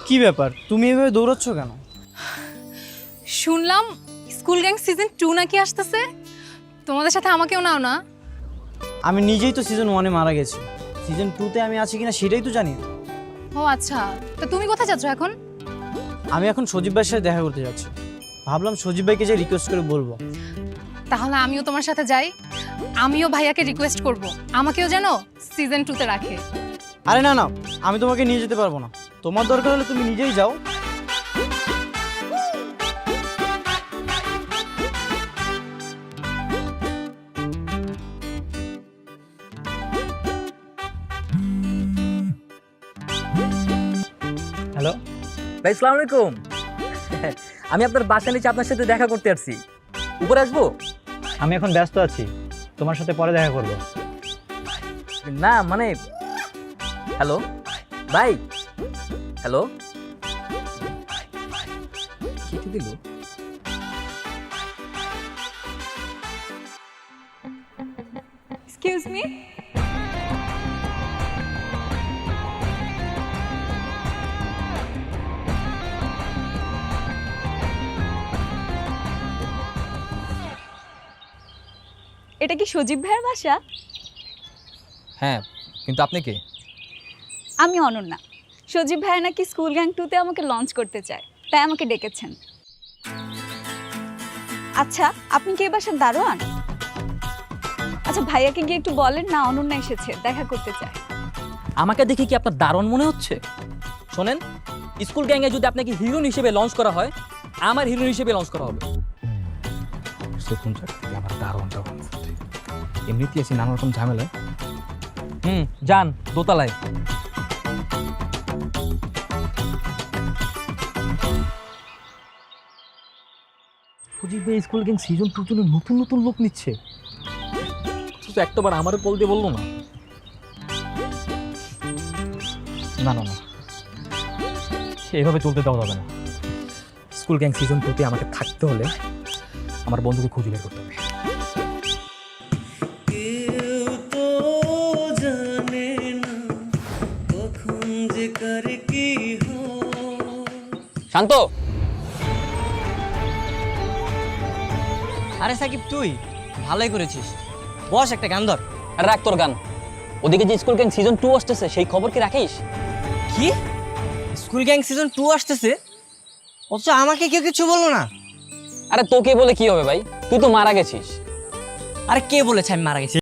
কি ব্যাপার, তুমি এভাবে দৌড়াচ্ছ কেন? শুনলাম স্কুল গ্যাং সিজন 2 নাকি আসতেছে। তোমাদের সাথে আমাকেও নাও না। আমি নিজেই তো সিজন 1-এ মারা গেছি, সিজন 2-তে আমি আছি কিনা সেটাই তো জানি না। ও আচ্ছা, তো তুমি কোথায় যাচ্ছ এখন? আমি এখন সজীব ভাইয়ের সাথে দেখা করতে যাচ্ছি। ভাবলাম সজীব ভাইকে যে রিকোয়েস্ট করে বলবো। তাহলে আমিও তোমার সাথে যাই। আমিও ভাইয়াকে রিকোয়েস্ট করব, আমাকেও যেন সিজন 2-তে রাখে। আরে না না, আমি তোমাকে নিয়ে যেতে পারবো না। তোমার দরকার হলে তুমি নিজেই যাও। হ্যালো ভাই আসসালামু আলাইকুম। আমি আপনার বাসা নিচে আপনার সাথে দেখা করতে আসছি, উপরে আসবো? আমি এখন ব্যস্ত আছি, তোমার সাথে পরে দেখা করবো। না মানে, হ্যালো ভাই, হ্যালো, কেটে দিল। Excuse me. এটা কি সজীব ভাইয়ের বাসা? হ্যাঁ, কিন্তু আপনি কে? আমি অনন্যা। সজীব ভাইয়া নাকি স্কুল গ্যাং 2-তে আমাকে লঞ্চ করতে চায়, তাই আমাকে ডেকেছেন। আচ্ছা, আপনি কি এই বাসার দারোয়ান? আচ্ছা, ভাইয়াকে গিয়ে একটু বলেন না অনন্যা এসেছে, দেখা করতে চায়। আমাকে দেখে কি আপনার দারুণ মনে হচ্ছে? শোনেন, স্কুল গ্যাংয়ে যদি আপনাকে হিরোইন হিসেবে লঞ্চ করা হয়, আমার হিরোইন হিসেবে লঞ্চ করা হবে। আমার দারুণটা এমনিতেই আছি নানা রকম ঝামেলায়। যান দোতলায়। সজীব ভাই স্কুল গ্যাং সিজন 2 জন্য নতুন নতুন লোক নিচ্ছে, অথচ একটাবার আমারও কল দিয়ে বললো না। না না না, এভাবে চলতে দেওয়া যাবে না। স্কুল গ্যাং সিজন 2-তে আমাকে থাকতে হলে আমার বন্ধুকে খুঁজে বের করতে হবে। শান্ত। আরে সাকিব, তুই ভালোই করেছিস, বস একটা গান ধর। রাখ তোর গান। ওদিকে যে স্কুল গ্যাং সিজন 2 আসতেছে সেই খবর কি রাখিস? কি স্কুল গ্যাং সিজন 2 আসতেছে, অথচ আমাকে কেউ কিছু বললো না? আরে তোকে বলে কি হবে ভাই, তুই তো মারা গেছিস। আরে কে বলেছে আমি মারা গেছি?